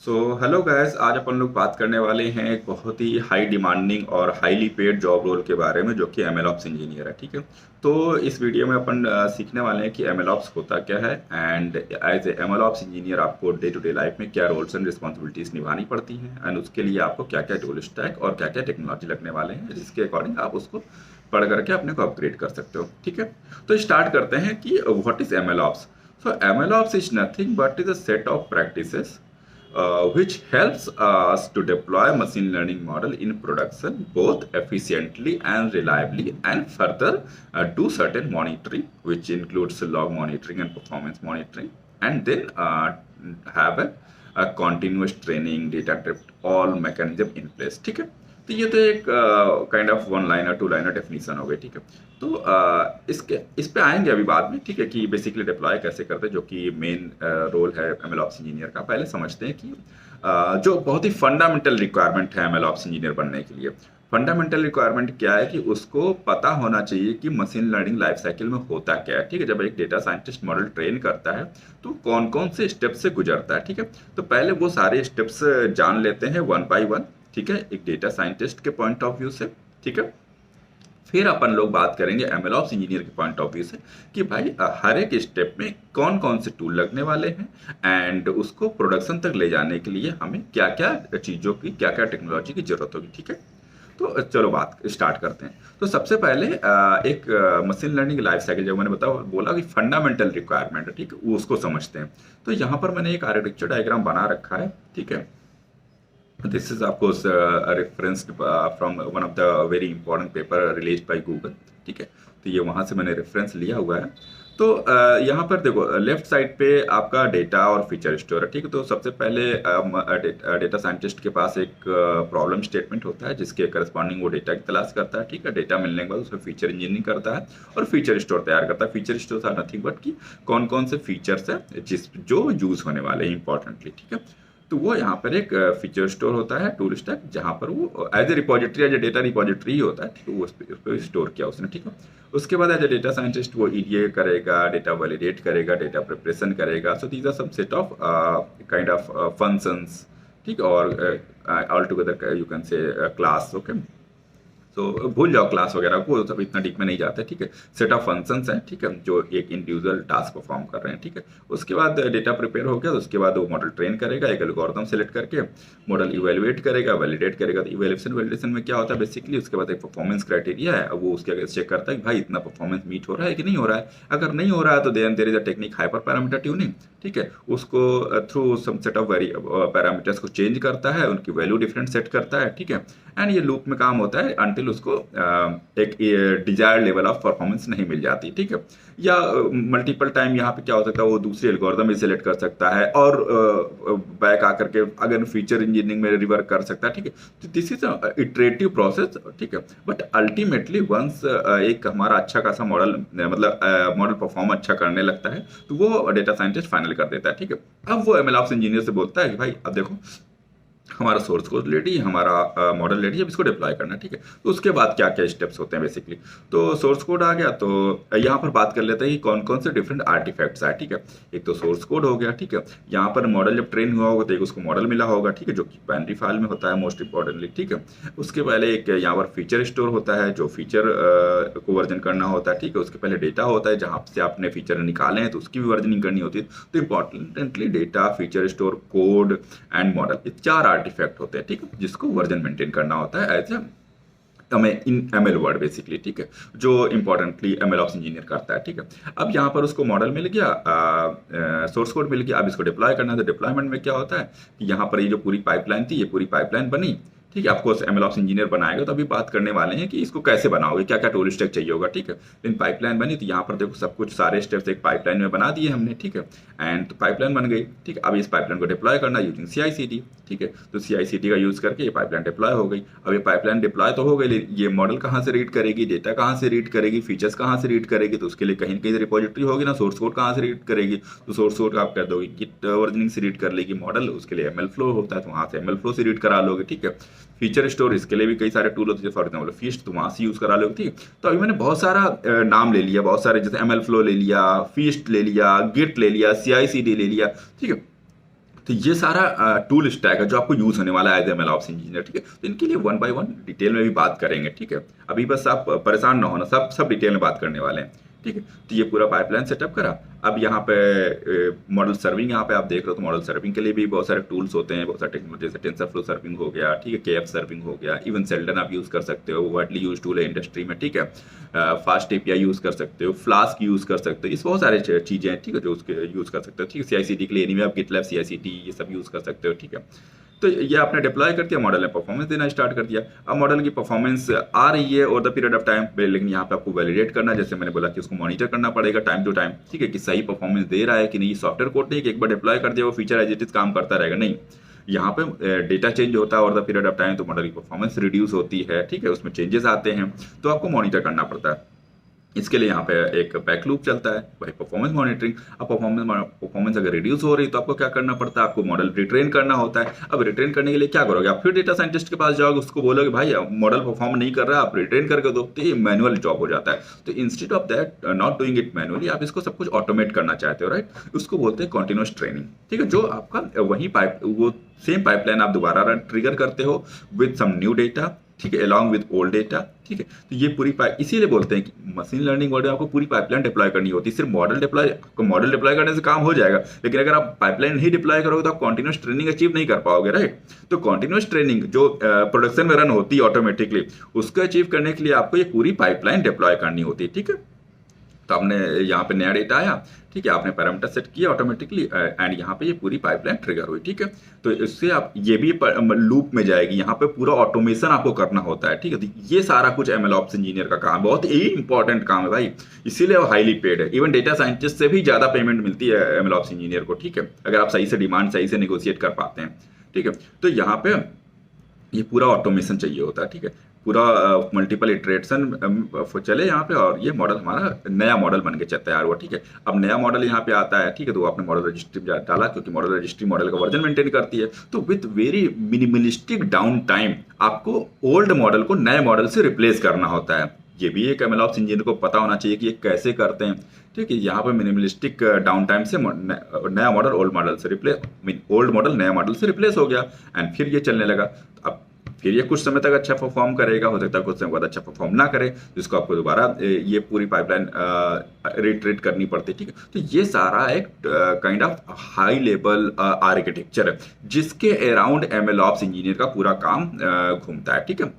So hello guys, आज अपन लोग बात करने वाले हैं एक बहुत ही हाई डिमांडिंग और हाईली पेड जॉब रोल के बारे में, जो कि एम एल ऑप्स इंजीनियर है। ठीक है, तो इस वीडियो में अपन सीखने वाले हैं कि एम एल ऑप्स होता क्या है and as a M L ops engineer आपको डे टू डे लाइफ में क्या रोल्स एंड रिस्पॉन्सिबिलिटीज निभानी पड़ती हैं एंड उसके लिए आपको क्या क्या टूल स्टैक और क्या क्या टेक्नोलॉजी लगने वाले हैं, जिसके अकॉर्डिंग आप उसको पढ़ करके अपने को अपग्रेड कर सकते हो। ठीक है, तो स्टार्ट करते हैं कि what is M L ops. So M L ops is nothing but is a set of practices which helps us to deploy machine learning model in production both efficiently and reliably, and further do certain monitoring, which includes log monitoring and performance monitoring, and then have a continuous training, data drift, all mechanism in place। ठीक है, तो ये तो एक kind of one liner two liner definition हो गई। ठीक है, तो इस पे आएंगे अभी बाद में। ठीक है, कि बेसिकली डिप्लॉय कैसे करते हैं, जो कि मेन रोल है एमएल ऑप्स इंजीनियर का। पहले समझते हैं कि जो बहुत ही फंडामेंटल रिक्वायरमेंट है एमएल ऑप्स इंजीनियर बनने के लिए। फंडामेंटल रिक्वायरमेंट क्या है कि उसको पता होना चाहिए कि मशीन लर्निंग लाइफ साइकिल में होता क्या है। ठीक है, जब एक डेटा साइंटिस्ट मॉडल ट्रेन करता है तो कौन कौन से स्टेप से गुजरता है। ठीक है, तो पहले वो सारे स्टेप्स जान लेते हैं वन बाय वन। ठीक है, एक डेटा साइंटिस्ट के पॉइंट ऑफ व्यू से। ठीक है, फिर अपन लोग बात करेंगे एमएल ऑप्स इंजीनियर के पॉइंट ऑफ व्यू से कि भाई हर एक स्टेप में कौन कौन से टूल लगने वाले हैं एंड उसको प्रोडक्शन तक ले जाने के लिए हमें क्या क्या चीज़ों की, क्या क्या टेक्नोलॉजी की जरूरत होगी। ठीक है, तो चलो बात स्टार्ट करते हैं। तो सबसे पहले एक मशीन लर्निंग लाइफ साइकिल, जब मैंने बोला कि फंडामेंटल रिक्वायरमेंट है, ठीक है, वो उसको समझते हैं। तो यहाँ पर मैंने एक आर्किटेक्चर डायग्राम बना रखा है। ठीक है, this is of course referenced from one of the very important paper released by Google। ठीक है, तो ये वहाँ से मैंने रेफरेंस लिया हुआ है। तो यहाँ पर देखो, लेफ्ट साइड पे आपका डेटा और फीचर स्टोर है। ठीक है, तो सबसे पहले डेटा साइंटिस्ट के पास एक प्रॉब्लम स्टेटमेंट होता है, जिसके करस्पॉन्डिंग वो डेटा की तलाश करता है। ठीक है, डेटा मिलने के बाद उसमें फीचर इंजीनियरिंग करता है और फीचर स्टोर तैयार करता है। Feature store are nothing but कि कौन कौन से फीचर्स है जो यूज होने वाले हैं इंपॉर्टेंटली। ठीक है, तो वो यहाँ पर एक फीचर स्टोर होता है, टूल स्टैक, जहाँ पर वो as a repository, as a data repository ही होता है। ठीक है, वो उस पर स्टोर किया उसने। ठीक है, उसके बाद एज ए डेटा साइंटिस्ट वो ईडीए करेगा, डेटा वैलिडेट करेगा, डेटा प्रिपरेशन करेगा। So these are some set of kind of functions. ठीक, और all together you can say class. Okay, तो भूल जाओ क्लास वगैरह को, सब इतना डीप में नहीं जाते। ठीक है, सेट ऑफ फंक्शंस हैं। ठीक है, जो एक इंडिविजुअल टास्क परफॉर्म कर रहे हैं। ठीक है, उसके बाद डेटा प्रिपेयर हो गया तो उसके बाद वो मॉडल ट्रेन करेगा, एक एल्गोरिथम सेलेक्ट करके मॉडल इवेलुएट करेगा, वैलिडेट करेगा। तो इवेल्यूएशन वैलिडेशन में क्या होता है बेसिकली, उसके बाद एक परफॉर्मेंस क्राइटेरिया है, वो उसके आगे चेक करता है कि भाई इतना परफॉर्मेंस मीट हो रहा है कि नहीं हो रहा है। अगर नहीं हो रहा है तो there is a technique hyper parameter tuning. ठीक है, उसको through some set of parameters को चेंज करता है, उनकी वैल्यू डिफरेंट सेट करता है। ठीक है, एंड ये लूप में काम होता है अनटिल उसको एक डिजायर्ड लेवल ऑफ परफॉर्मेंस नहीं मिल जाती। ठीक है, या मल्टीपल टाइम यहाँ पे क्या हो सकता है, वो दूसरी एल्गोरिथम भी सिलेक्ट कर सकता है और बैक आकर के अगर फीचर इंजीनियरिंग में रिवर्क कर सकता है। ठीक है, तो दिस इज इटरेटिव प्रोसेस। ठीक है, बट अल्टीमेटली वंस एक हमारा अच्छा खासा मॉडल, मतलब मॉडल परफॉर्म अच्छा करने लगता है, तो वो डेटा साइंटिस्ट फाइनल कर देता है। ठीक है, अब वो एमएल ऑप्स इंजीनियर से बोलता है कि भाई अब देखो हमारा सोर्स कोड रेडी, हमारा मॉडल रेडी है, अब इसको डिप्लॉय करना है। ठीक है, तो उसके बाद क्या क्या स्टेप्स होते हैं बेसिकली। तो सोर्स कोड आ गया, तो यहाँ पर बात कर लेते हैं कि कौन कौन से डिफरेंट आर्टिफैक्ट्स आए। ठीक है, एक तो सोर्स कोड हो गया। ठीक है, यहाँ पर मॉडल जब ट्रेन हुआ होगा तो एक उसको मॉडल मिला होगा। ठीक है, जो कि बाइनरी फाइल में होता है मोस्ट इंपॉर्टेंटली। ठीक है, उसके पहले एक यहाँ पर फीचर स्टोर होता है, जो फीचर को वर्जन करना होता है। ठीक है, उसके पहले डेटा होता है, जहाँ से आपने फीचर निकाले हैं तो उसकी भी वर्जनिंग करनी होती है। तो importantly data, feature store, code and model, ये चार आर्टिफैक्ट होते हैं। ठीक है, जिसको वर्जन मेंटेन करना होता है as in ML world basically. ठीक है, जो इंपॉर्टेंटली एमएल ऑप्स इंजीनियर करता है। ठीक है, अब यहाँ पर उसको मॉडल मिल गया, सोर्स कोड मिल गया, अब इसको डिप्लॉय करना है। तो डिप्लॉयमेंट में क्या होता है कि यहाँ पर ये जो पूरी पाइपलाइन थी, ये पूरी पाइपलाइन बनी। ठीक है, आपको एमएल ऑप्स इंजीनियर बनाएगा तो अभी बात करने वाले हैं कि इसको कैसे बनाओगे, क्या क्या टूल स्टैक चाहिए होगा। ठीक है, लेकिन पाइपलाइन बनी तो यहाँ पर देखो सब कुछ सारे स्टेप्स एक पाइपलाइन में बना दिए हमने। ठीक है, एंड तो पाइपलाइन बन गई। ठीक है, अब इस पाइपलाइन को डिप्लॉय करना यूजिंग CI/CD। ठीक है, तो CI/CD का यूज करके ये पाइपलाइन डिप्लॉय हो गई। अब ये पाइपलाइन डिप्लॉय तो हो गई, ये मॉडल कहाँ से रीड करेगी, डेटा कहाँ से रीड करेगी, फीचर्स कहाँ से रीड करेगी, तो उसके लिए कहीं ना कहीं रिपोजिटरी होगी ना। सोर्स कोड कहाँ से रीड करेगी, तो सोर्स कोड आप कर दोगे गिट वर्जनिंग से रीड कर लेगी मॉडल, उसके लिए एमएल फ्लो होता है तो वहाँ से एमएल फ्लो से रीड करा लोगे। ठीक है, फीचर स्टोर, इसके लिए भी कई सारे टूल होते हैं, फॉर एग्जाम्पल फीस्ट, तो वहाँ से यूज करा लोगे। ठीक, तो अभी मैंने बहुत सारा नाम ले लिया, बहुत सारे, जैसे एमएल फ्लो ले लिया, फीस्ट ले लिया, गिट ले लिया, CI/CD ले लिया। ठीक है, तो ये सारा टूल स्टैक है जो आपको यूज होने वाला है एज एमएलओप्स इंजीनियर, ठीक है। तो इनके लिए वन बाय वन डिटेल में भी बात करेंगे, ठीक है। अभी बस आप परेशान ना होना, सब सब डिटेल में बात करने वाले हैं, ठीक है। तो ये पूरा पाइपलाइन सेटअप करा। अब यहाँ पे मॉडल सर्विंग, यहाँ पे आप देख रहे हो तो मॉडल सर्विंग के लिए भी बहुत सारे टूल्स होते हैं, बहुत सारे टेक्नोलॉजी, जैसे टेंसरफ्लो सर्विंग हो गया, ठीक है, केएफ सर्विंग हो गया, इवन सेल्डन आप यूज़ कर सकते हो, वाइडली यूज टूल है इंडस्ट्री में, ठीक है। फास्ट एपीआई यूज़ कर सकते हो, फ्लास्क यूज़ कर सकते हो, इस बहुत सारे चीज़ें हैं, ठीक है, जो उसके यूज़ कर सकते हो, ठीक है। सीआईसीडी के लिए एनीवे आप गिटलैब सीआईसीडी ये सब यूज़ कर सकते हो, ठीक है। तो ये आपने डिप्लॉय कर दिया, मॉडल ने परफॉर्मेंस देना स्टार्ट कर दिया। अब मॉडल की परफॉर्मेंस आ रही है over the period of time, लेकिन यहाँ पे आपको वैलिडेट करना है, जैसे मैंने बोला कि उसको मॉनिटर करना पड़ेगा टाइम टू टाइम, ठीक है, कि सही परफॉर्मेंस दे रहा है कि नहीं। सॉफ्टवेयर कोड नहीं कि एक बार डिप्लॉय कर दिया वो फीचर एज इट इज काम करता रहेगा, नहीं। यहाँ पे डेटा चेंज होता है over the period of time, तो मॉडल की परफॉर्मेंस रिड्यूस होती है, ठीक है, उसमें चेंजेस आते हैं, तो आपको मॉनिटर करना पड़ता है। इसके लिए यहाँ पे एक बैक लूप चलता है, भाई परफॉर्मेंस मॉनिटरिंग। अब परफॉर्मेंस अगर रिड्यूस हो रही है तो आपको क्या करना पड़ता है, आपको मॉडल रिट्रेन करना होता है। अब रिट्रेन करने के लिए क्या करोगे, आप फिर डेटा साइंटिस्ट के पास जाओगे, उसको बोलोगे भाई मॉडल परफॉर्म नहीं कर रहा, आप रिट्रेन करके दो, तो ये मैनुअल जॉब हो जाता है। तो instead of that not doing it manually, आप इसको सब कुछ ऑटोमेट करना चाहते हो, राइट। उसको बोलते हैं कॉन्टिन्यूस ट्रेनिंग, ठीक है, जो आपका वही वो सेम पाइपलाइन आप दोबारा ट्रिगर करते हो विद सम न्यू डेटा, ठीक है, अलॉन्ग विद ओल्ड डेटा, ठीक है। तो ये पूरी इसीलिए बोलते हैं कि मशीन लर्निंग वर्ड में आपको पूरी पाइपलाइन डिप्लॉय करनी होती है। सिर्फ मॉडल डिप्लॉय करने से काम हो जाएगा, लेकिन अगर आप पाइपलाइन नहीं डिप्लॉय करोगे तो आप कॉन्टिन्यूस ट्रेनिंग अचीव नहीं कर पाओगे, राइट। तो कॉन्टिन्यूस ट्रेनिंग जो प्रोडक्शन में रन होती है ऑटोमेटिकली, उसको अचीव करने के लिए आपको ये पूरी पाइपलाइन डिप्लॉय करनी होती है, ठीक है। तो आपने यहाँ पे नया डेटा आया, ठीक है, आपने पैरामीटर सेट किया ऑटोमेटिकली एंड यहाँ पे ये पूरी पाइपलाइन ट्रिगर हुई, ठीक है। तो इससे आप ये भी लूप में जाएगी, यहाँ पे पूरा ऑटोमेशन आपको करना होता है, ठीक है। तो ये सारा कुछ एमएलओप्स इंजीनियर का काम, बहुत ही इंपॉर्टेंट काम है भाई, इसीलिए वो हाईली पेड है। इवन डेटा साइंटिस्ट से भी ज्यादा पेमेंट मिलती है एमएलओप्स इंजीनियर को, ठीक है, अगर आप सही से डिमांड सही से नेगोशिएट कर पाते हैं, ठीक है। तो यहाँ पे ये पूरा ऑटोमेशन चाहिए होता है, ठीक है, पूरा मल्टीपल इटरेशन चले यहाँ पे, और ये मॉडल हमारा नया मॉडल बन के तैयार हुआ, ठीक है। अब नया मॉडल यहाँ पे आता है, ठीक है, तो आपने मॉडल रजिस्ट्री डाला, क्योंकि मॉडल रजिस्ट्री मॉडल का वर्जन मेंटेन करती है। तो with very minimalistic down time आपको ओल्ड मॉडल को नए मॉडल से रिप्लेस करना होता है। ये भी एक एमएलओप्स इंजीनियर को पता होना चाहिए कि ये कैसे करते हैं, ठीक है। यहाँ पे मिनिमलिस्टिक डाउन टाइम से नया मॉडल ओल्ड मॉडल से रिप्लेस, ओल्ड मॉडल नया मॉडल से रिप्लेस हो गया एंड फिर ये चलने लगा। अब फिर ये कुछ समय तक अच्छा परफॉर्म करेगा, हो सकता है कुछ समय बाद अच्छा परफॉर्म ना करे, जिसको आपको दोबारा ये पूरी पाइपलाइन रिट्रेट करनी पड़ती है, ठीक है। तो ये सारा एक kind of high level architecture है, जिसके अराउंड एमएलओप्स इंजीनियर का पूरा काम घूमता है, ठीक है।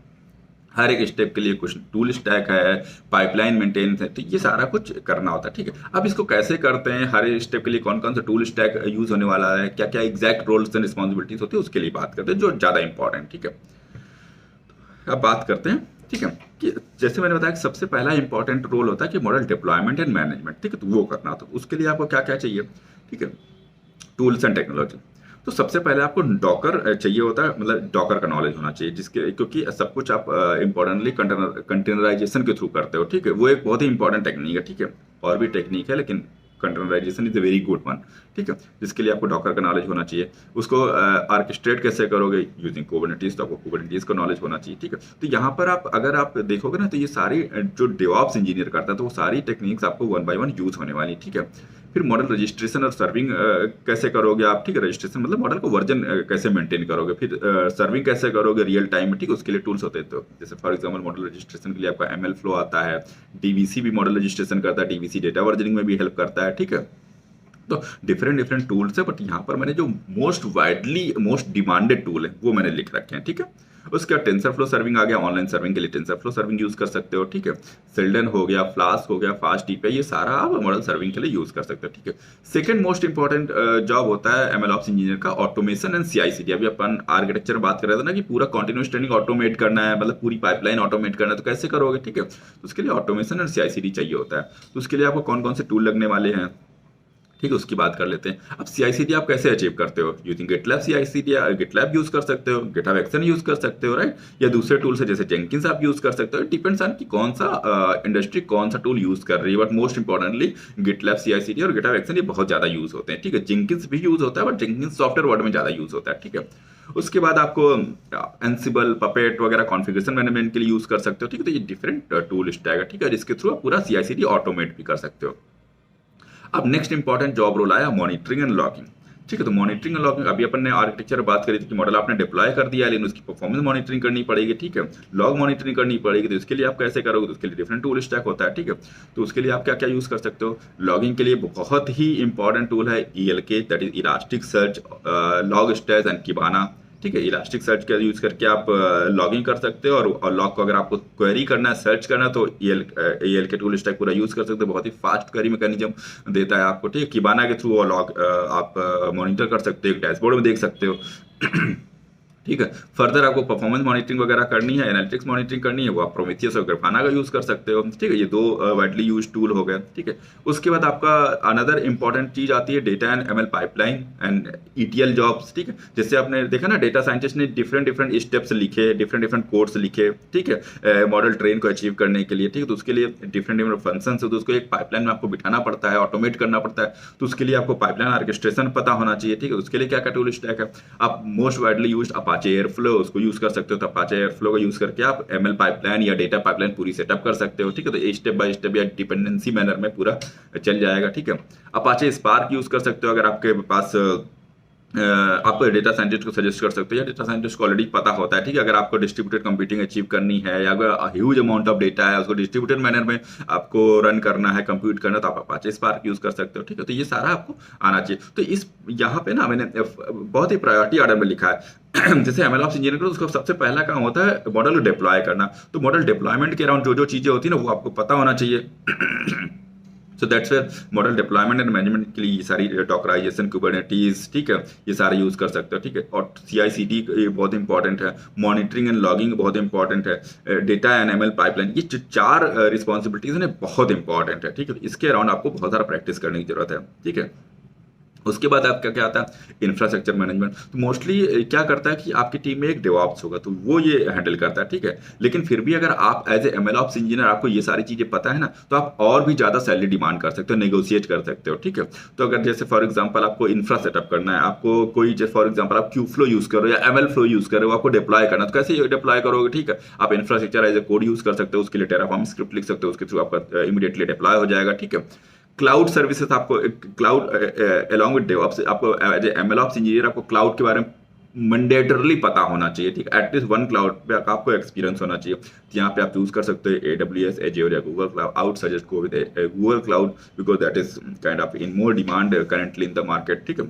हर एक स्टेप के लिए कुछ टूल स्टैक है, पाइपलाइन मेंटेनेंस है, तो ये सारा कुछ करना होता है, ठीक है। अब इसको कैसे करते हैं, हर एक स्टेप के लिए कौन कौन सा टूल स्टैक यूज होने वाला है, क्या क्या एग्जैक्ट रोल्स एंड रिस्पॉन्सिबिलिटीज होती है, उसके लिए बात करते हैं, जो ज्यादा इंपॉर्टेंट, ठीक है। अब बात करते हैं, ठीक है, कि जैसे मैंने बताया कि सबसे पहला इंपॉर्टेंट रोल होता है कि मॉडल डिप्लॉयमेंट एंड मैनेजमेंट, ठीक है। तो वो करना, तो उसके लिए आपको क्या क्या चाहिए, ठीक है, टूल्स एंड टेक्नोलॉजी। तो सबसे पहले आपको डॉकर चाहिए होता है, मतलब डॉकर का नॉलेज होना चाहिए, जिसके क्योंकि सब कुछ आप इंपॉर्टेंटली कंटेनराइजेशन के थ्रू करते हो, ठीक है। वो एक बहुत ही इंपॉर्टेंट टेक्निक है, ठीक है, और भी टेक्निक है, लेकिन containerization is a very good one, ठीक है, जिसके लिए आपको डॉकर का नॉलेज होना चाहिए। उसको ऑर्केस्ट्रेट कैसे करोगे यूजिंग कुबरनेटिस, तो आपको कुबरनेटिस का नॉलेज होना चाहिए, ठीक है। तो यहाँ पर आप अगर आप देखोगे ना, तो ये सारी जो डेवऑप्स इंजीनियर करता है, तो वो सारी टेक्निक्स आपको वन बाय वन यूज होने वाली, ठीक है। फिर मॉडल रजिस्ट्रेशन और सर्विंग कैसे करोगे आप, ठीक है, रजिस्ट्रेशन मतलब मॉडल को वर्जन कैसे मेंटेन करोगे, फिर सर्विंग कैसे करोगे रियल टाइम में, ठीक है, उसके लिए टूल्स होते हैं। तो जैसे फॉर एग्जांपल मॉडल रजिस्ट्रेशन के लिए आपका एमएल फ्लो आता है, डीवीसी भी मॉडल रजिस्ट्रेशन करता है, डीवीसी डेटा वर्जनिंग में भी हेल्प करता है, ठीक है। तो डिफरेंट टूल्स है, बट यहाँ पर मैंने जो मोस्ट डिमांडेड टूल है वो मैंने लिख रखे हैं, ठीक है। उसके बाद टेंसरफ्लो सर्विंग आ गया, ऑनलाइन सर्विंग के लिए टेंसरफ्लो सर्विंग यूज कर सकते हो, ठीक है। सेल्डन हो गया, फ्लास्क हो गया, फास्ट एपीआई, ये सारा आप मॉडल सर्विंग के लिए यूज कर सकते हो, ठीक है। सेकंड मोस्ट इंपॉर्टेंट जॉब होता है एमएलओप्स इंजीनियर का ऑटोमेशन एंड सीआईसीडी। अभी अपन आर्किटेक्चर बात कर रहे थे ना कि पूरा कंटिन्यूअस ट्रेनिंग ऑटोमेट करना है, मतलब पूरी पाइपलाइन ऑटोमेट करना है, तो कैसे करोगे, ठीक है। तो उसके लिए ऑटोमेशन एंड सीआईसीडी चाहिए होता है। तो उसके लिए आपको कौन कौन से टूल लगने वाले हैं, ठीक है, उसकी बात कर लेते हैं। अब सीआईसीडी आप कैसे अचीव करते हो, using GitLab CICD, GitLab use कर सकते हो, गिटहब एक्शन यूज कर सकते हो, राइट, या दूसरे टूल से जैसे जेंकिंस आप यूज कर सकते हो। डिपेंड्स ऑन कि कौन सा इंडस्ट्री कौन सा टूल यूज कर रही है, but most importantly GitLab CICD और गिटहब एक्शन ये बहुत ज्यादा यूज होते हैं, ठीक है। जेंकिंस भी यूज होता है, बट जेंकिंस सॉफ्टवेयर वर्ल्ड में ज्यादा यूज होता है, ठीक है। उसके बाद आपको एंसिबल, पपेट वगैरह कॉन्फ़िगरेशन मैनेजमेंट के लिए यूज कर सकते हो, ठीक है। तो ये डिफरेंट टूल स्टैक है, ठीक है, जिसके थ्रू आप पूरा सीआईसीडी ऑटोमेट भी कर सकते हो। अब नेक्स्ट इंपॉर्टेंट जॉब रोल आया मॉनिटरिंग एंड लॉगिंग, ठीक है। तो मॉनिटरिंग एंड लॉगिंग, अभी अपन ने आर्किटेक्चर बात करी थी कि मॉडल आपने डिप्लॉय कर दिया, लेकिन उसकी परफॉर्मेंस मॉनिटरिंग करनी पड़ेगी, ठीक है। लॉग मॉनिटरिंग करनी पड़ेगी, तो इसके लिए आप कैसे करोगे, तो उसके लिए डिफरेंट टूल स्टैक होता है, ठीक है। तो उसके लिए आप क्या क्या यूज कर सकते हो। लॉगिंग के लिए बहुत ही इंपॉर्टेंट टूल है ELK, that is Elasticsearch, Logstash and Kibana, ठीक है। इलास्टिक सर्च का यूज करके आप लॉगिंग कर सकते हो, और लॉग को अगर आपको क्वेरी करना है, सर्च करना है, तो EL के टूल स्टैक पूरा यूज कर सकते हो। बहुत ही फास्ट क्वेरी मैकेनिज्म देता है आपको, ठीक है। किबाना के थ्रू वो लॉग आप मॉनिटर कर सकते हो, एक डैशबोर्ड में देख सकते हो। ठीक है। फर्दर आपको परफॉर्मेंस मॉनिटरिंग वगैरह करनी है, एनालिटिक्स मॉनिटरिंग करनी है, वो आप प्रोमेथियस और ग्राफाना का यूज कर सकते हो, ठीक है। ये दो वाइडली यूज टूल हो गए, ठीक है। उसके बाद आपका अनदर इंपॉर्टेंट चीज आती है data and ML pipeline and ETL jobs, ठीक है। जैसे आपने देखा ना, डेटा साइंटिस्ट ने डिफरेंट डिफरेंट स्टेप्स लिखे, डिफरेंट डिफरेंट कोड्स लिखे, ठीक है, मॉडल ट्रेन को अचीव करने के लिए, ठीक है। तो उसके लिए डिफरेंट डिफरेंट फंक्शन है, तो उसको एक पाइपलाइन में आपको बिठाना पड़ता है, ऑटोमेट करना पड़ता है। तो उसके लिए आपको पाइपलाइन आर्केस्ट्रेशन पता होना चाहिए, ठीक है। उसके लिए क्या क्या टूल स्टैक है, आप most widely used Apache airflow, उसको यूज कर सकते हो। तो अपाचे एयरफ्लो का यूज करके आप ML पाइपलाइन या डेटा पाइपलाइन पूरी सेटअप कर सकते हो, ठीक है। तो स्टेप बाय स्टेप या डिपेंडेंसी मैनर में पूरा चल जाएगा, ठीक है। अपाचे स्पार्क यूज कर सकते हो अगर आपके पास आप डेटा साइंटिस्ट को सजेस्ट कर सकते हो, या डेटा साइंटिस्ट को ऑलरेडी पता होता है, ठीक है। अगर आपको डिस्ट्रीब्यूटेड कंप्यूटिंग अचीव करनी है, या अगर ह्यूज अमाउंट ऑफ डेटा है, उसको डिस्ट्रीब्यूटेड मैनर में आपको रन करना है, कंप्यूट करना है, तो आप अपाचे स्पार्क यूज कर सकते हो, ठीक है। तो ये सारा आपको आना चाहिए। तो इस यहाँ पे ना मैंने बहुत ही प्रायोरिटी ऑर्डर में लिखा है। जैसे MLOps इंजीनियर करो, उसका सबसे पहला काम होता है मॉडल को डिप्लॉय करना। तो मॉडल डिप्लॉयमेंट के अराउंड जो जो चीजें होती है ना, वो आपको पता होना चाहिए। So that's where model deployment and management के लिए ये सारी डॉकराइजेशन, कुबरनेटीज, ठीक है, ये सारे यूज कर सकते हो, ठीक है। और CI/CD बहुत इंपॉर्टेंट है, मॉनिटरिंग एंड लॉगिंग बहुत इंपॉर्टेंट है, डेटा एंड ML पाइपलाइन, ये चार रिस्पॉन्सिबिलिटीज हैं, बहुत इंपॉर्टेंट है, ठीक है। इसके अराउंड आपको बहुत सारा प्रैक्टिस करने की जरूरत है, ठीक है। उसके बाद आपका क्या आता है, इंफ्रास्ट्रक्चर मैनेजमेंट। तो मोस्टली क्या करता है कि आपकी टीम में एक डेवऑप्स होगा, तो वो ये हैंडल करता है, ठीक है। लेकिन फिर भी अगर आप एज ए MLOps इंजीनियर आपको ये सारी चीजें पता है ना, तो आप और भी ज्यादा सैलरी डिमांड कर सकते हो, नेगोशिएट कर सकते हो, ठीक है। तो अगर जैसे फॉर एग्जांपल आपको इंफ्रा सेटअप करना है, आपको कोई फॉर एग्जांपल आप Kubeflow यूज करो या ML फ्लो यूज करो, आपको डिप्लॉय करना, तो कैसे डिप्लॉय करोगे, ठीक है। आप infrastructure as a code use कर सकते हो, उसके लिए टेराफॉर्म स्क्रिप्ट लिख सकते हो, उसके थ्रू आपका इमीडिएटली डिप्लॉय हो जाएगा, ठीक है। क्लाउड सर्विसेज, आपको क्लाउड अलॉन्ग विद डेवऑप्स, आपको एज ए MLOps इंजीनियर आपको क्लाउड के बारे में मैंडेटरली पता होना चाहिए, ठीक है। एटलीस्ट वन क्लाउड पे आपको एक्सपीरियंस होना चाहिए। तो यहाँ पे आप चूज कर सकते हो AWS, Azure या Google cloud. I would suggest go with Google cloud, because that is kind of in more demand currently in the market, ठीक है।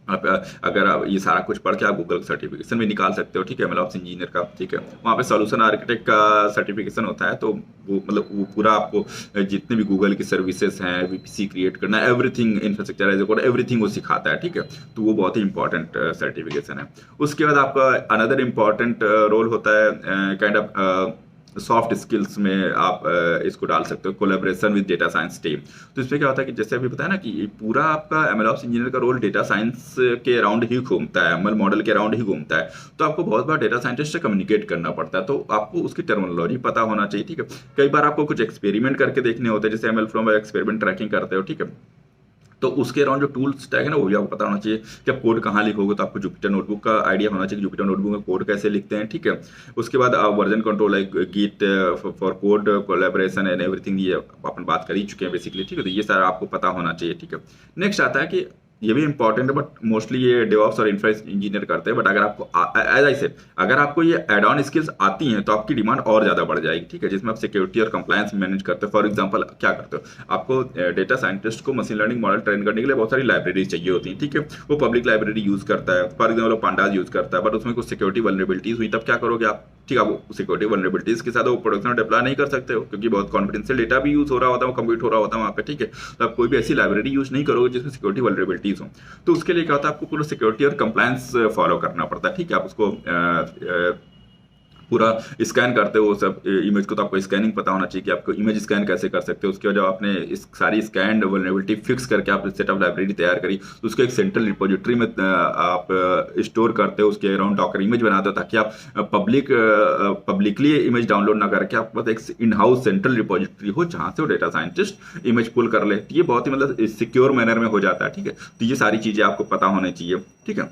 आप अगर आप ये सारा कुछ पढ़ के आप गूगल सर्टिफिकेशन भी निकाल सकते हो, ठीक है, MLOps इंजीनियर का, ठीक है। वहाँ पे सॉल्यूशन आर्किटेक्ट का सर्टिफिकेशन होता है, तो वो मतलब वो पूरा आपको जितने भी गूगल की सर्विसेज हैं, VPC क्रिएट करना, everything, infrastructure as a code, everything वो सिखाता है, ठीक है। तो वो बहुत ही इंपॉर्टेंट सर्टिफिकेशन है। उसके बाद आपका अनदर इंपॉर्टेंट रोल होता है काइंड ऑफ सॉफ्ट स्किल्स में आप इसको डाल सकते हो, collaboration with data science team. तो इसमें क्या होता है कि जैसे अभी बताया ना कि पूरा आपका MLOps इंजीनियर का रोल डेटा साइंस के अराउंड ही घूमता है, ML मॉडल के अराउंड ही घूमता है। तो आपको बहुत बार डेटा साइंटिस्ट से कम्युनिकेट करना पड़ता है, तो आपको उसकी टर्मिनोलॉजी पता होना चाहिए, ठीक है। कई बार आपको कुछ एक्सपेरिमेंट करके देखने होते हैं, जैसे ML फ्लो में एक्सपेरिमेंट ट्रैकिंग करते हो, ठीक है। तो उसके अराउंड जो टूल स्टैक है ना, वो भी आपको पता होना चाहिए कि आप कोड कहाँ लिखोगे। तो आपको जुपिटर नोटबुक का आइडिया होना चाहिए कि जुपिटर नोटबुक में कोड कैसे लिखते हैं, ठीक है। उसके बाद आप version control like git for code collaboration and everything, ये अपन बात कर ही चुके हैं बेसिकली, ठीक है। तो ये सारा आपको पता होना चाहिए, ठीक है। नेक्स्ट आता है कि ये भी इंपॉर्टेंट है, बट मोस्टली ये डेवऑप्स और इंफ्रा इंजीनियर करते हैं। बट अगर आपको एज आई सेड, अगर आपको ये एड ऑन स्किल्स आती हैं, तो आपकी डिमांड और ज्यादा बढ़ जाएगी, ठीक है। जिसमें आप सिक्योरिटी और कंप्लायंस मैनेज करते हो। फॉर एग्जांपल क्या करते हो, आपको डेटा साइंटिस्ट को मशीन लर्निंग मॉडल ट्रेन करने के लिए बहुत सारी लाइब्रेरीज चाहिए होती हैं, ठीक है। वो पब्लिक लाइब्रेरी यूज करता है, फॉर एग्जाम्पल पांडास यूज करता है, बट उसमें कुछ सिक्योरिटी वल्नरेबिलिटीज हुई, तब क्या करोगे आप, ठीक है। वो सिक्योरिटी वल्नरेबिलिटीज के साथ वो प्रोडक्शन डिप्लॉय नहीं कर सकते हो, क्योंकि बहुत कॉन्फिडेंशियल डेटा भी यूज हो रहा होता है, कंप्यूट हो रहा होता है वहाँ पे, ठीक है। तो आप कोई भी ऐसी लाइब्रेरी यूज नहीं करोगे जिसमें सिक्योरिटी वल्नरेबिलिटीज हो। तो उसके लिए क्या होता है, आपको पूरा सिक्योरिटी और कंप्लायंस फॉलो करना पड़ता है, ठीक है। आप उसको पूरा स्कैन करते हो सब इमेज को, तो आपको स्कैनिंग पता होना चाहिए कि आपको इमेज स्कैन कैसे कर सकते हो। उसके बाद जब आपने इस सारी स्कैन वल्नरेबिलिटी फिक्स करके आप सेटअप लाइब्रेरी तैयार करी, तो उसको एक सेंट्रल रिपोजिटरी में आप स्टोर करते हो, उसके अराउंड डॉकर इमेज बनाते हो, ताकि आप पब्लिकली इमेज डाउनलोड ना करके आपके पास एक इन हाउस सेंट्रल रिपोजिटरी हो, जहां से वो डेटा साइंटिस्ट इमेज पुल कर ले। ये बहुत ही मतलब सिक्योर मैनर में हो जाता है, ठीक है। तो ये सारी चीजें आपको पता होनी चाहिए, ठीक है।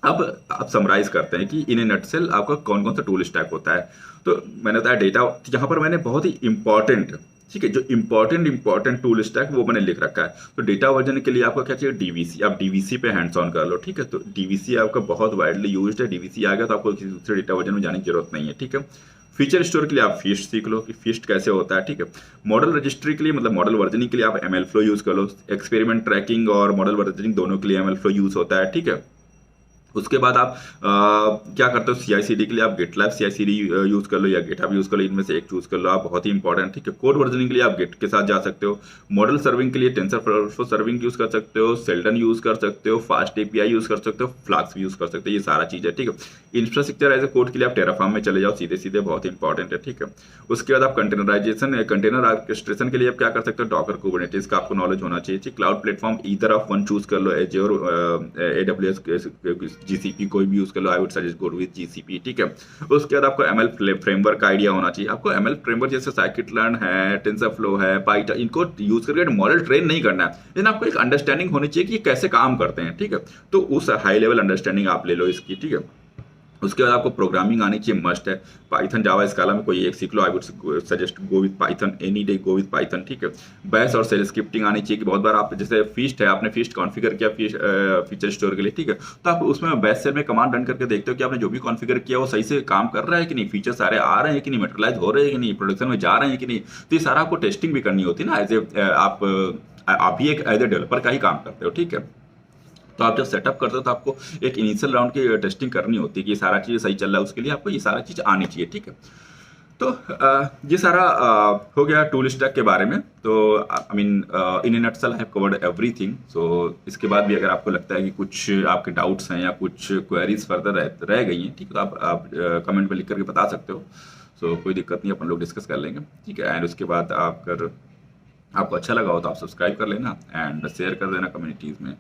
अब आप समराइज करते हैं कि इन ए नटसेल आपका कौन कौन सा टूल स्टैक होता है। तो मैंने बताया डेटा, यहाँ पर मैंने बहुत ही इंपॉर्टेंट ठीक है, जो इंपॉर्टेंट टूल स्टैक वो मैंने लिख रखा है। तो डेटा वर्जन के लिए आपको क्या चाहिए, डीवीसी। आप डीवीसी पे हैंड्स ऑन कर लो, ठीक है। तो डीवीसी आपका बहुत वाइडली यूज्ड है, डीवीसी आ गया तो आपको किसी दूसरे डेटा वर्जन में जाने की जरूरत नहीं है, ठीक है। फीचर स्टोर के लिए आप फीस्ट सीख लो कि फीस्ट कैसे होता है, ठीक है। मॉडल रजिस्ट्री के लिए मतलब मॉडल वर्जनिंग के लिए आप एमएल फ्लो यूज कर लो। एक्सपेरिमेंट ट्रैकिंग और मॉडल वर्जनिंग दोनों के लिए एमएल फ्लो यूज होता है, ठीक है। उसके बाद आप क्या करते हो, CI/CD के लिए आप गिटलैब CI/CD यूज कर लो या गिटहब यूज कर लो, इनमें से एक चूज कर लो आप, बहुत ही इंपॉर्टेंट, ठीक है। कोड वर्जनिंग के लिए आप गिट के साथ जा सकते हो। मॉडल सर्विंग के लिए टेंसरफ्लो सर्विंग यूज कर सकते हो, सेल्डन यूज कर सकते हो, फास्ट API यूज कर सकते हो, फ्लास्क यूज कर सकते हो, ये सारा चीज है, ठीक है। इंफ्रास्ट्रक्चर एज ए कोड के लिए आप टेराफॉर्म में चले जाओ सीधे सीधे, बहुत इंपॉर्टेंट है, ठीक है। उसके बाद आप कंटेनर ऑर्केस्ट्रेशन के लिए आप क्या कर सकते हो, डॉकर कुबरनेटिस का आपको नॉलेज होना चाहिए। Cloud platform either of one choose कर लो, एज्योर, AWS, GCP कोई भी यूज कर लो। I would suggest go with GCP, ठीक है। उसके बाद आपको ML फ्रेमवर्क का आइडिया होना चाहिए। आपको ML फ्रेमवर्क जैसे scikit-learn है, टेंसरफ्लो है, पाइथन, इनको यूज करके मॉडल ट्रेन नहीं करना है, लेकिन आपको एक अंडरस्टैंडिंग होनी चाहिए कि ये कैसे काम करते हैं, ठीक है। तो उस हाई लेवल अंडरस्टैंडिंग आप ले लो इसकी, ठीक है। उसके बाद आपको प्रोग्रामिंग आनी चाहिए, मस्ट है। पाइथन, जावा, स्काला में कोई एक सीख लो। I would suggest go with Python, any day go with Python, ठीक है। बैश और सेल स्क्रिप्टिंग आनी चाहिए कि बहुत बार आप जैसे फीस्ट है, आपने फीस्ट कॉन्फ़िगर किया फीचर स्टोर के लिए, ठीक है। तो आप उसमें बैश सेल में कमांड रन करके देखते हो कि आपने जो भी कॉन्फ़िगर किया वो सही से काम कर रहा है कि नहीं, फीचर सारे आ रहे हैं कि नहीं, मटेरियलाइज हो रहे हैं कि नहीं, प्रोडक्शन में जा रहे हैं कि नहीं। तो ये सारा आपको टेस्टिंग भी करनी होती है ना, एज ए आप भी एक एज ए डेवलपर का ही काम करते हो, ठीक है। तो आप जब सेटअप करते हो तो आपको एक इनिशियल राउंड की टेस्टिंग करनी होती है कि ये सारा चीज़ सही चल रहा है, उसके लिए आपको ये सारा चीज़ आनी चाहिए, ठीक है। तो ये सारा हो गया टूल स्टैक के बारे में। तो I mean in a nutshell I have covered everything. So इसके बाद भी अगर आपको लगता है कि कुछ आपके डाउट्स हैं या कुछ क्वेरीज फर्दर रह गई हैं, ठीक है, तो आप कमेंट में लिख करके बता सकते हो। सो कोई दिक्कत नहीं, अपन लोग डिस्कस कर लेंगे, ठीक है। एंड उसके बाद आप अगर आपको अच्छा लगा हो तो आप सब्सक्राइब कर लेना एंड शेयर कर देना कम्युनिटीज़ में।